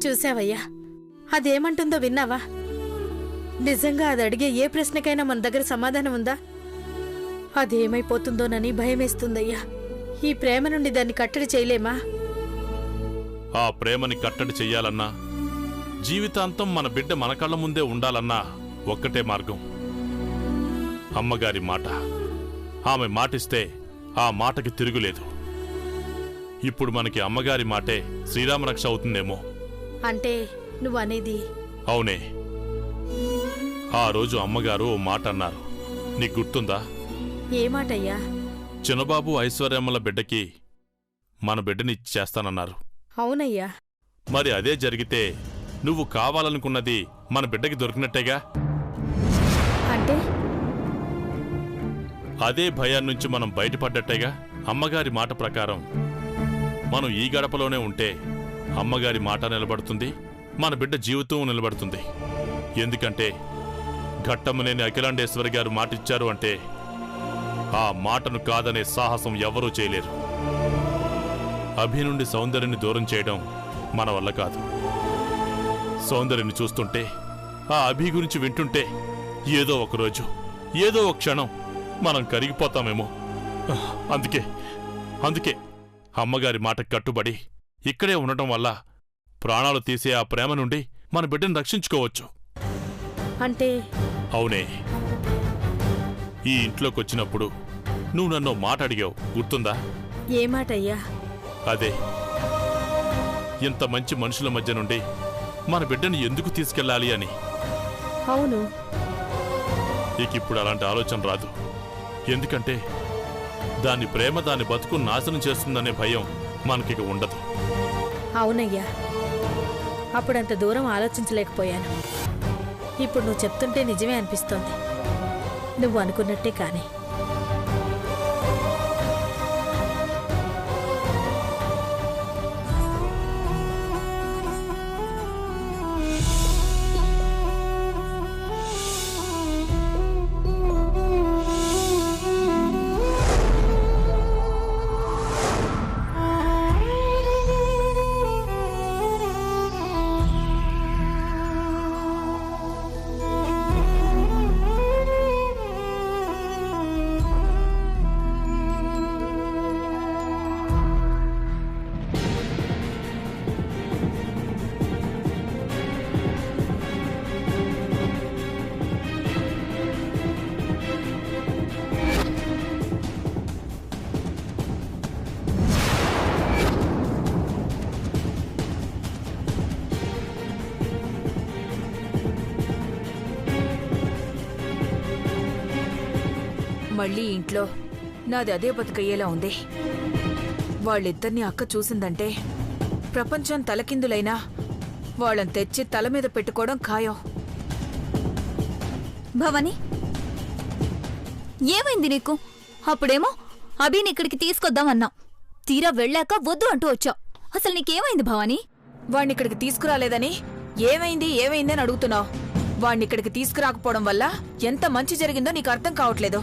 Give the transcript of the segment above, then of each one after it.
చూసావయ్యా, అదేమంటుందో విన్నావా? నిజంగా అది అడిగే ఏ ప్రశ్నకైనా మన దగ్గర సమాధానం ఉందా? అదేమైపోతుందోనని భయమేస్తుందయ్యా. ఈ ప్రేమ నుండి దాన్ని కట్టడి చేయలేమా? ఆ ప్రేమని కట్టడి చెయ్యాలన్నా, జీవితాంతం మన బిడ్డ మన కళ్ళ ముందే ఉండాలన్నా ఒక్కటే మార్గం, అమ్మగారి మాట. ఆమె మాటిస్తే ఆ మాటకి తిరుగులేదు. ఇప్పుడు మనకి అమ్మగారి మాటే శ్రీరామరక్ష అవుతుందేమో. అంటే నువ్వనేది? అవునే. ఆ రోజు అమ్మగారు ఓ మాట అన్నారు, నీకు గుర్తుందా? ఏ మాటయ్యా? చిన్నబాబు ఐశ్వర్యమ్మల బిడ్డకి మన బిడ్డని ఇచ్చేస్తానన్నారు. అవునయ్యా. మరి అదే జరిగితే నువ్వు కావాలనుకున్నది మన బిడ్డకి దొరికినట్టేగా? అంటే అదే భయాన్నించి మనం బయటపడ్డట్టేగా. అమ్మగారి మాట ప్రకారం మనం ఈ గడపలోనే ఉంటే అమ్మగారి మాట నిలబడుతుంది, మన బిడ్డ జీవితం నిలబడుతుంది. ఎందుకంటే ఘట్టమనేని అఖిలాండేశ్వరి గారు మాటిచ్చారు అంటే ఆ మాటను కాదనే సాహసం ఎవరూ చేయలేరు. అభి నుండి సౌందర్యని దూరం చేయడం మన వల్ల కాదు. సౌందర్యని చూస్తుంటే, ఆ అభి గురించి వింటుంటే ఏదో ఒకరోజు, ఏదో ఒక క్షణం మనం కరిగిపోతామేమో. అందుకే అమ్మగారి మాటకు కట్టుబడి ఇక్కడే ఉండటం వల్ల ప్రాణాలు తీసే ఆ ప్రేమ నుండి మన బిడ్డను రక్షించుకోవచ్చు. అంటే? అవునే. ఈ ఇంట్లోకొచ్చినప్పుడు నువ్వు నన్ను మాట అడిగావు, గుర్తుందా? ఏ మాటయ్యా? అదే, ఇంత మంచి మనుషుల మధ్య నుండి మన బిడ్డని ఎందుకు తీసుకెళ్ళాలి అని. అవును. ఇప్పుడు అలాంటి ఆలోచన రాదు. ఎందుకంటే దాని ప్రేమ దాని బతుకు నాశనం చేస్తుందనే భయం మనకిక ఉండదు. అవునయ్యా, అప్పుడంత దూరం ఆలోచించలేకపోయాను. ఇప్పుడు నువ్వు చెప్తుంటే నిజమే అనిపిస్తోంది. నువ్వు అనుకున్నట్టే కానీ. మళ్ళీ ఇంట్లో నాది అదే బతుకయ్యేలా ఉంది. వాళ్ళిద్దరినీ అక్క చూసిందంటే ప్రపంచం తలకిందులైనా వాళ్ళని తెచ్చి తల మీద పెట్టుకోవడం ఖాయం. భవాని, ఏమైంది నీకు? అప్పుడేమో అభిని ఇక్కడికి తీసుకొద్దామన్నా, తీరా వెళ్ళాక వద్దు అంటూ వచ్చావు. అసలు నీకేమైంది భవాని? వాణ్ణిక్కడికి తీసుకురాలేదని ఏమైంది అని అడుగుతున్నావు. వాణ్ణిక్కడికి తీసుకురాకపోవడం వల్ల ఎంత మంచి జరిగిందో నీకు అర్థం కావట్లేదు.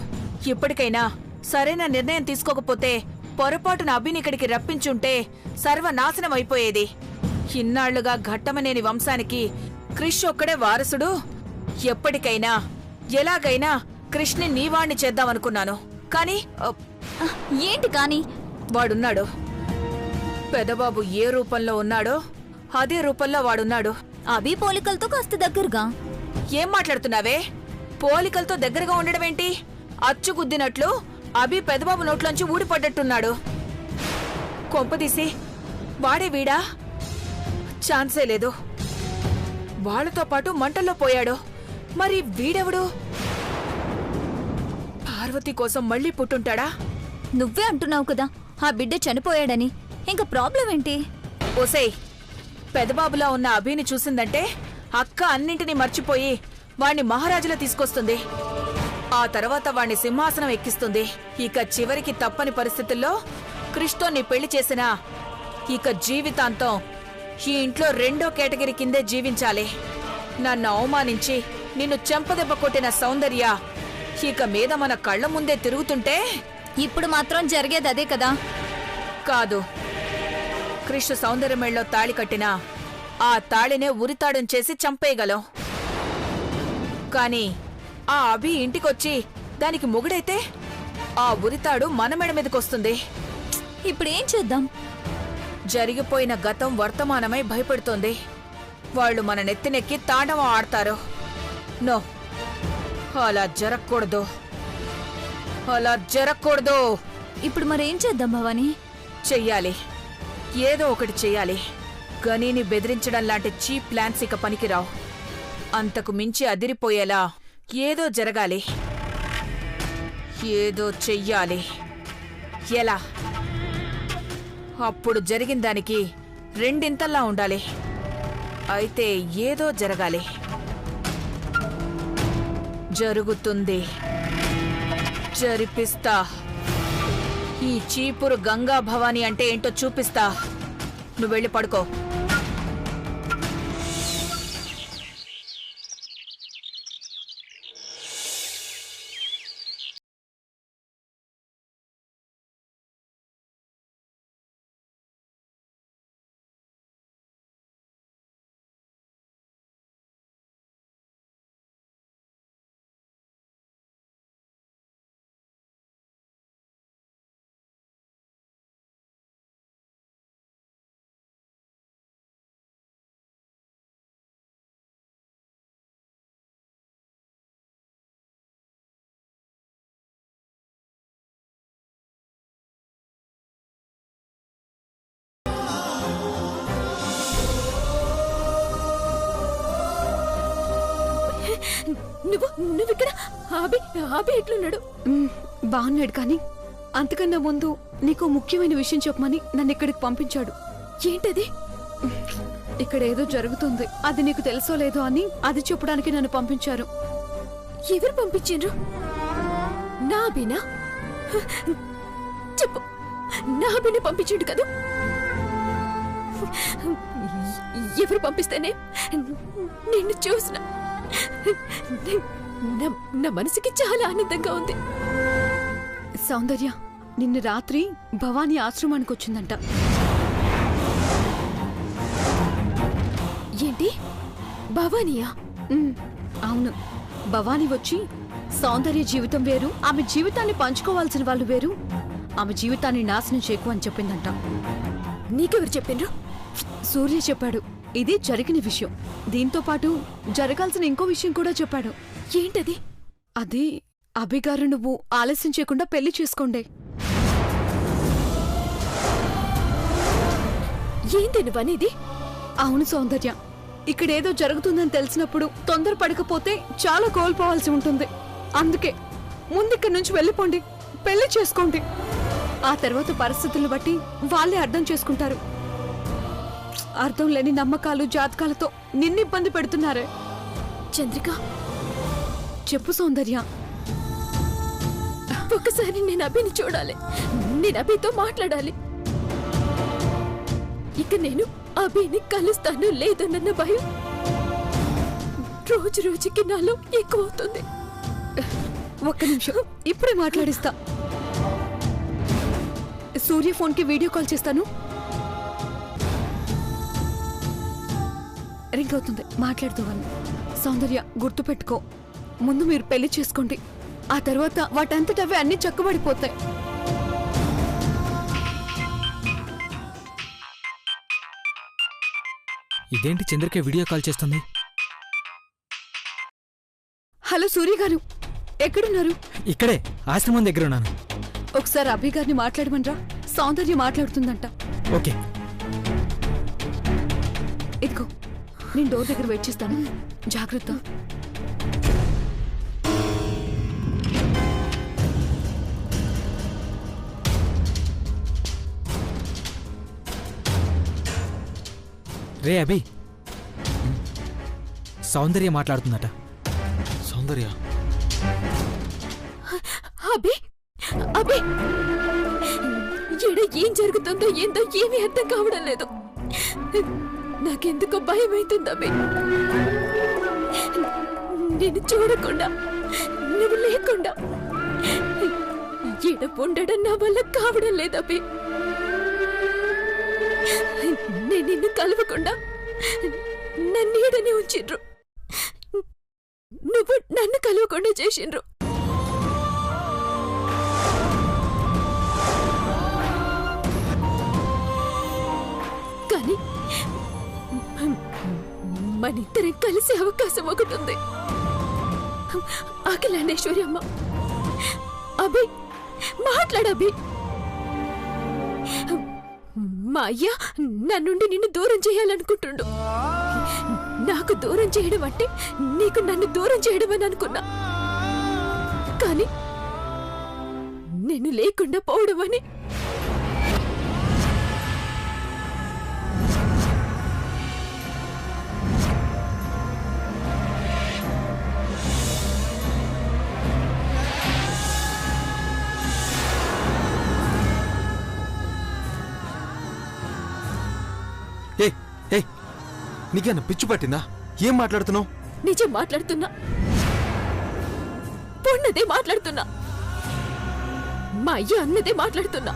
ఇప్పటికైనా సరైన నిర్ణయం తీసుకోకపోతే పొరపాటున అభిని ఇక్కడికి రప్పించుంటే సర్వనాశనం అయిపోయేది. ఇన్నాళ్లుగా ఘట్టమనేని వంశానికి క్రిష్ ఒక్కడే వారసుడు. ఎప్పటికైనా ఎలాగైనా కృష్ణి నీవాణ్ణి చేద్దామనుకున్నాను. కానీ ఏంటి కానీ? వాడున్నాడు. పెదబాబు ఏ రూపంలో ఉన్నాడో అదే రూపంలో వాడున్నాడు. అభి పోలికలతో కాస్త దగ్గరగా. ఏం మాట్లాడుతున్నావే? పోలికలతో దగ్గరగా ఉండడమేంటి? అచ్చుగుద్దినట్లు అభి పెదబాబు నోట్లోంచి ఊడిపడ్డట్టున్నాడు. కొంపదీసి వాడే వీడా? ఛాన్సే లేదు. వాళ్లతో పాటు మంటల్లో పోయాడు. మరి వీడెవడు? పార్వతి కోసం మళ్లీ పుట్టుంటాడా? నువ్వే అంటున్నావు కదా ఆ బిడ్డ చనిపోయాడని. ఇంకా ప్రాబ్లం ఏంటి? ఓసేయ్, పెదబాబులా ఉన్న అభిని చూసిందంటే అక్క అన్నింటినీ మర్చిపోయి వాణ్ణి మహారాజులా తీసుకొస్తుంది. ఆ తర్వాత వాణ్ణి సింహాసనం ఎక్కిస్తుంది. ఇక చివరికి తప్పని పరిస్థితుల్లో క్రిష్తో నీ పెళ్లి చేసినా ఇక జీవితాంతం ఈ ఇంట్లో రెండో కేటగిరీ కిందే జీవించాలి. నన్ను అవమానించి నిన్ను చెంపదెబ్బ కొట్టిన సౌందర్య ఇక మీద మన కళ్ల ముందే తిరుగుతుంటే ఇప్పుడు మాత్రం జరిగేది అదే కదా? కాదు. క్రిష్ సౌందర్యమేళ్ళలో తాళి కట్టినా ఆ తాళినే ఉరితాడుం చేసి చంపేయగలం. కాని ఆ అభి ఇంటికొచ్చి దానికి మొగుడైతే ఆ ఉరితాడు మన మెడ మీదకొస్తుంది. ఇప్పుడేం చేద్దాం? జరిగిపోయిన గతం వర్తమానమై భయపెడుతోంది. వాళ్ళు మన నెత్తినెక్కి తాండవం ఆడతారు. నో, అలా జరగకూడదు, అలా జరగకూడదు. ఇప్పుడు మరేం చేద్దాం భవానీ? చెయ్యాలి, ఏదో ఒకటి చెయ్యాలి. గనీని బెదిరించడం లాంటి చీప్ ప్లాన్స్ ఇక పనికిరావు. అంతకు మించి అదిరిపోయేలా ఏదో జరగాలి, ఏదో చెయ్యాలి. ఎలా? అప్పుడు జరిగిన దానికి రెండింతల్లా ఉండాలి. అయితే ఏదో జరగాలి. జరుగుతుంది, జరిపిస్తా. ఈ చీపురు గంగా భవానీ అంటే ఏంటో చూపిస్తా. నువ్వు వెళ్ళి పడుకో. నువ్విక్కడ ఆబి ఎట్లున్నాడు? బాగున్నాడు, కానీ అంతకన్నా ముందు నీకు ముఖ్యమైన విషయం చెప్పమని నన్ను ఇక్కడికి పంపించాడు. ఏంటది? ఇక్కడ ఏదో జరుగుతుంది, అది నీకు తెలుసో లేదో అని అది చెప్పడానికి నన్ను పంపించారు. ఎవరు పంపించిండ్రు? నా అభినా? చెప్పు, నా అభిని పంపించిండు కదా? ఎవరు పంపిస్తేనే నిన్ను చూసిన నా మనసుకి చాలా ఆనందంగా ఉంది. సౌందర్య నిన్న రాత్రి భవానీ ఆశ్రమానికి వచ్చిందంట. ఏంటి? భవానీయా? అవును, భవానీ వచ్చి సౌందర్య జీవితం వేరు, ఆమె జీవితాన్ని పంచుకోవాల్సిన వాళ్ళు వేరు, ఆమె జీవితాన్ని నాశనం చేయకు అని చెప్పిందంట. నీకెవరు చెప్పిండ్రు? సూర్య చెప్పాడు. ఇది జరిగిన విషయం. దీంతో పాటు జరగాల్సిన ఇంకో విషయం కూడా చెప్పాడు. ఏంటది? అది అభిగారు నువ్వు ఆలస్యం చేయకుండా పెళ్లి చేసుకోండి. ఏంటి నువ్వనేది? అవును సౌందర్య, ఇక్కడేదో జరుగుతుందని తెలిసినప్పుడు తొందరపడకపోతే చాలా కోల్పోవాల్సి ఉంటుంది. అందుకే ముందిక్కడి నుంచి వెళ్ళిపోండి, పెళ్లి చేసుకోండి. ఆ తర్వాత పరిస్థితులను బట్టి వాళ్ళే అర్థం చేసుకుంటారు. అర్థం లేని నమ్మకాలు జాతకాలతో నిన్ను ఇబ్బంది పెడుతున్నారే. చంద్రిక, చెప్పు సౌందర్య. ఒక్కసారి నేను అభిని చూడాలి, నేను అభితో మాట్లాడాలి. ఇక నేను అభిని కలుస్తాను లేదన్న భయం రోజు రోజుకి నాలో ఎక్కువ అవుతుంది. ఒక్క నిమిషం, ఇప్పుడే మాట్లాడిస్తా. సూర్య ఫోన్కి వీడియో కాల్ చేస్తాను. రింగ్ అవుతుంది, మాట్లాడుతాను. సౌందర్య గుర్తుపెట్టుకో, ముందు మీరు పెళ్లి చేసుకోండి, ఆ తర్వాత వాటంతటవే అన్ని చక్కబడిపోతాయి. ఇదేంటి చంద్రిక వీడియో కాల్ చేస్తుంది? హలో సూర్య గారు, ఎక్కడున్నారు? ఇక్కడే ఆశ్రమం దగ్గర ఉన్నాను. ఒకసారి అభి గారిని మాట్లాడమనరా, సౌందర్య మాట్లాడుతుందంట. ఓకే. ఇదిగో నేను డోర్ దగ్గర వెయిట్ చేస్తాను, జాగ్రత్త. రే అభి, సౌందర్య మాట్లాడుతుందట. సౌందర్య? అభి, అభి, ఏం జరుగుతుందో ఏందో ఏమీ అర్థం కావడం లేదు. నాకెందుకో భయం అవుతుంది అభి. నేను చూడకుండా, నువ్వు లేకుండా ఈడ ఉండడం నా వల్ల కావడం లేదు అభి. నేను నిన్ను కలవకుండా నన్నీడనే ఉంచిండ్రు. నువ్వు నన్ను కలవకుండా చేసిండ్రు. కానీ మనిద్దరం కలిసే అవకాశం ఒకటి ఉంది. అఖిలాండేశ్వరి అమ్మ, అభి మాట్లాడభి. మా అయ్య నన్నుండి నిన్ను దూరం చేయాలనుకుంటుండు. నాకు దూరం చేయడం అంటే నీకు నన్ను దూరం చేయడం అని అనుకున్నా, కానీ నేను లేకుండా పోవడం అని. నీకేనా పిచ్చి పట్టిందా? ఏం మాట్లాడుతున్నావు? నిజం మాట్లాడుతున్నా, పొన్నదే మాట్లాడుతున్నా, మా అయ్య అన్నదే మాట్లాడుతున్నా.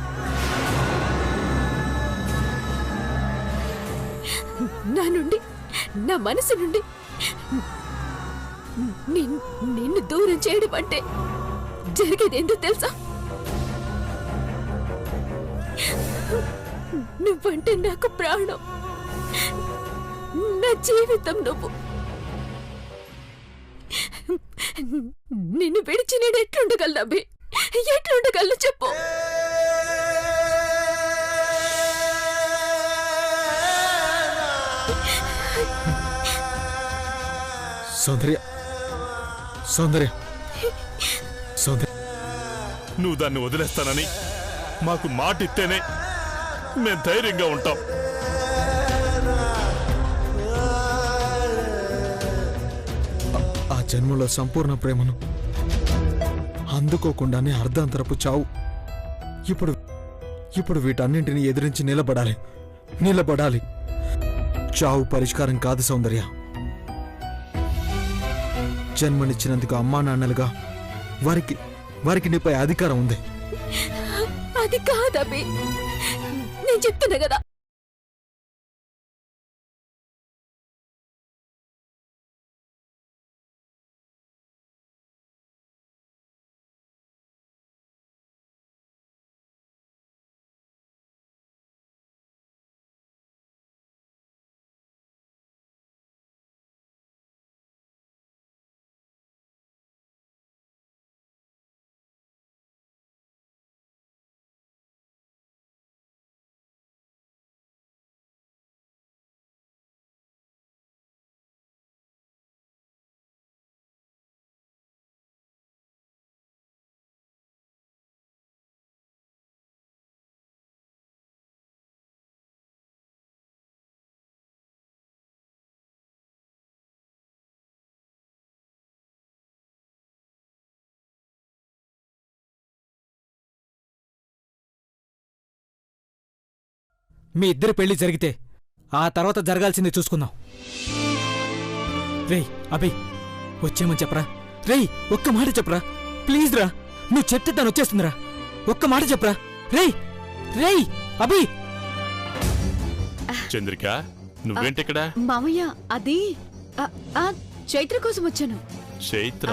నా నుండి, నా మనసు నుండి నిన్ను దూరం చేయడం అంటే జరిగేదేందో తెలుసా? నువ్వంటే నాకు ప్రాణం, నా జీవితం. నువ్వు నిన్ను విడిచి నేను ఎట్లుండగలను అభి? ఎట్లుండగలను చెప్పు? సౌందర్య, సౌందర్య, సౌందర్య, నువ్వు దాన్ని వదిలేస్తానని మాకు మాట ఇస్తేనే మేము ధైర్యంగా ఉంటాం. ఆ జన్మలో సంపూర్ణ ప్రేమను అందుకోకుండానే అర్ధాంతరపు చావు. ఇప్పుడు వీటన్నింటినీ ఎదిరించి నిలబడాలి. చావు పరిష్కారం కాదు సౌందర్య. జన్మనిచ్చినందుకు అమ్మా నాన్నలుగా వారికి నీపై అధికారం ఉంది. అది కాదబి, నేను చెప్తున్నా కదా. మీ ఇద్దరి పెళ్లి జరిగితే ఆ తర్వాత జరగాల్సింది చూసుకుందాం. రేయ్ అభి, వచ్చేమని చెప్పరా. రేయ్ ఒక్క మాట చెప్పరా ప్లీజ్ రా. నువ్వు చెప్తే తను వచ్చేస్తుందిరా. ఒక్క మాట చెప్పరా. రేయ్ రేయ్ అభి. చంద్రిక, నువ్వేంటిక్కడ? మామయ్య, అది చైత్ర కోసం వచ్చాను. చైత్ర?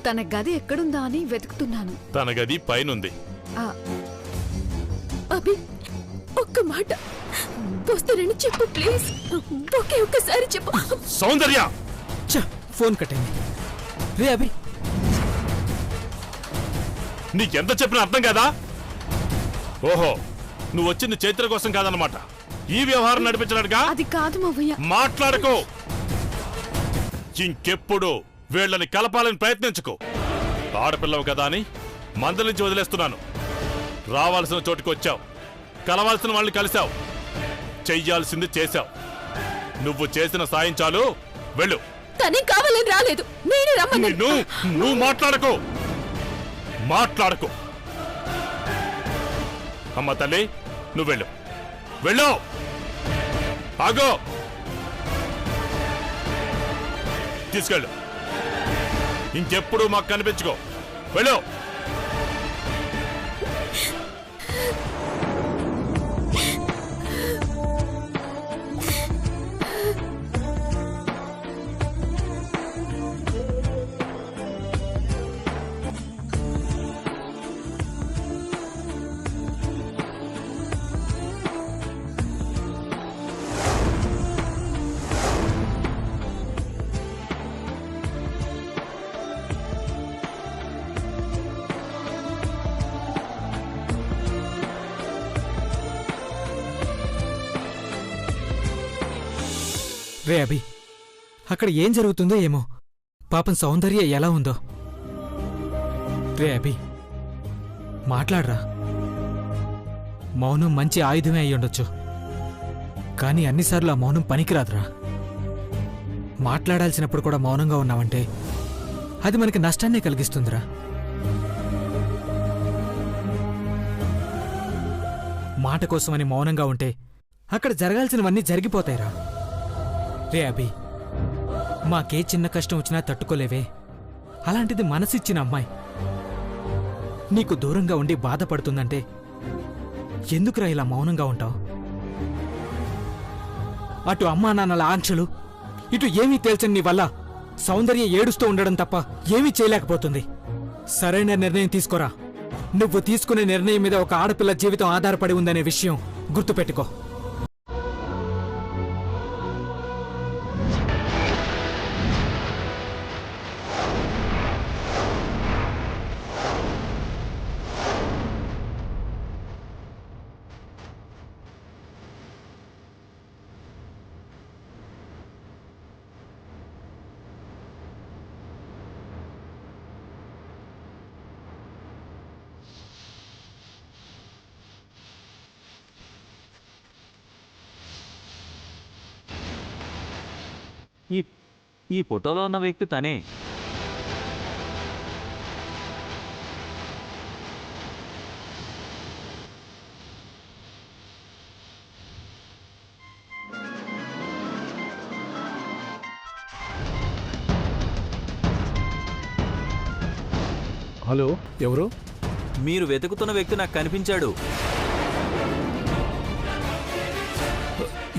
తన గది ఎక్కడుందా అని వెతుకుతున్నాను. తన గది పైనుంది. అభి, ఒక్క మాట వస్తానని చెప్పు ప్లీజ్. ఒకే ఒక్కసారి చెప్పు. సౌందర్య! ఫోన్ కట్టండి. రే అభి, నీకెంత చెప్పినా అర్థం కాదా? ఓహో, నువ్వు వచ్చింది చైత్ర కోసం కాదన్నమాట. ఈ వ్యవహారం నడిపించడానికా? అది కాదు మావయ్య. మాట్లాడకు. ఇంకెప్పుడు వీళ్ళని కలపాలని ప్రయత్నించుకో. ఆడపిల్లవు కదా అని మందలించి వదిలేస్తున్నాను. రావాల్సిన చోటుకు వచ్చావు, కలవాల్సిన వాళ్ళని కలిశావు, చెయ్యాల్సింది చేశావు. నువ్వు చేసిన సాయం చాలు, వెళ్ళు. తనే కావాలని రాలేదు, నేనే రమ్మని. నువ్వు మాట్లాడకు. అమ్మ తల్లి, నువ్వు వెళ్ళు. ఆగో, తీసుకెళ్ళు. ఇంకెప్పుడు మాకు కనిపించుకో. వెళ్ళు. రే అభి, అక్కడ ఏం జరుగుతుందో ఏమో. పాపం సౌందర్య ఎలా ఉందో. రే అభి, మాట్లాడరా. మౌనం మంచి ఆయుధమే అయ్యుండొచ్చు, కానీ అన్నిసార్లు ఆ మౌనం పనికిరాదురా. మాట్లాడాల్సినప్పుడు కూడా మౌనంగా ఉన్నావంటే అది మనకి నష్టాన్నే కలిగిస్తుందిరా. మాట కోసమని మౌనంగా ఉంటే అక్కడ జరగాల్సినవన్నీ జరిగిపోతాయిరా. రే అభి, మాకే చిన్న కష్టం వచ్చినా తట్టుకోలేవే, అలాంటిది మనసిచ్చిన అమ్మాయి నీకు దూరంగా ఉండి బాధపడుతుందంటే ఎందుకురా ఇలా మౌనంగా ఉంటావు? అటు అమ్మా నాన్నల ఆంక్షలు, ఇటు ఏమీ తేల్చని నీ వల్ల సౌందర్య ఏడుస్తూ ఉండడం తప్ప ఏమీ చేయలేకపోతుంది. సరైన నిర్ణయం తీసుకోరా. నువ్వు తీసుకునే నిర్ణయం మీద ఒక ఆడపిల్ల జీవితం ఆధారపడి ఉందనే విషయం గుర్తుపెట్టుకో. ఈ ఫోటోలో ఉన్న వ్యక్తి తనే. హలో, ఎవరు? మీరు వెతుకుతున్న వ్యక్తి నాకు కనిపించాడు.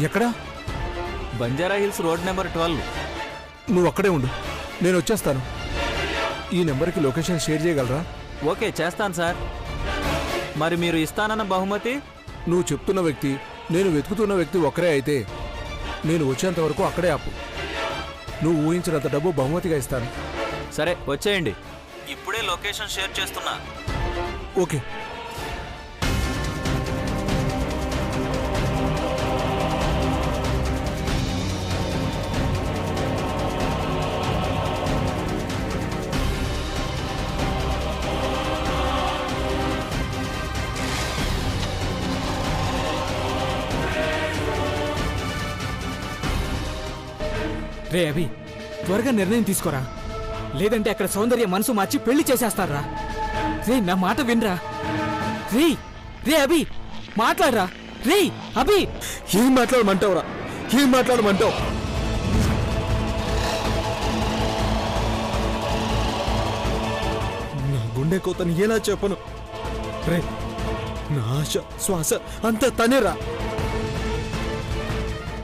ఎక్కడా? Banjara hills road number 12. నువ్వు అక్కడే ఉండు, నేను వచ్చేస్తాను. ఈ నెంబర్కి లొకేషన్ షేర్ చేయగలరా? ఓకే, చేస్తాను సార్. మరి మీరు ఇస్తానన్న బహుమతి? నువ్వు చెప్తున్న వ్యక్తి, నేను వెతుకుతున్న వ్యక్తి ఒకరే అయితే నేను వచ్చేంత వరకు అక్కడే ఆపు. నువ్వు ఊహించినంత డబ్బు బహుమతిగా ఇస్తాను. సరే, వచ్చేయండి. ఇప్పుడే లొకేషన్ షేర్ చేస్తున్నా. ఓకే. రే అభి, త్వరగా నిర్ణయం తీసుకోరా, లేదంటే అక్కడ సౌందర్య మనసు మార్చి పెళ్లి చేసేస్తారా. రే, నా మాట వినరా. రే రే అభి, మాట్లాడరా. రే అభి, ఏం మాట్లాడమంటావురా? ఏం మాట్లాడమంటావు? నా గుండె కోతని ఎలా చెప్పను రే? నా ఆశ శ్వాస అంతా తనేరా.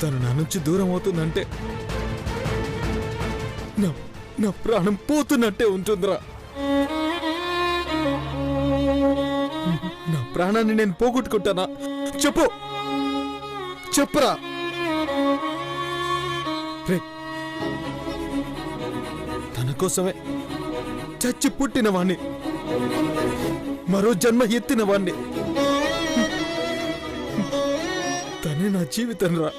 తను నా నుంచి దూరం అవుతుందంటే నా ప్రాణం పోతున్నట్టే ఉంటుందిరా. నా ప్రాణాన్ని నేను పోగొట్టుకుంటానా? చెప్పు, చెప్పురా. రే, తన కోసమే చచ్చి పుట్టిన వాణ్ణి, మరో జన్మ ఎత్తిన వాణ్ణి. తనే నా జీవితం రా.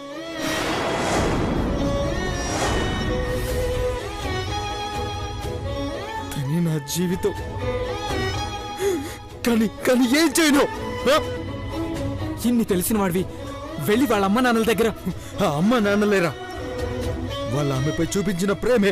తనే నా జీవితం. కానీ ఏం చేయను? ఇన్ని తెలిసిన వాడివి వెళ్ళి వాళ్ళ అమ్మ నాన్నల దగ్గర. ఆ అమ్మ నాన్నలేరా, వాళ్ళ ఆమెపై చూపించిన ప్రేమే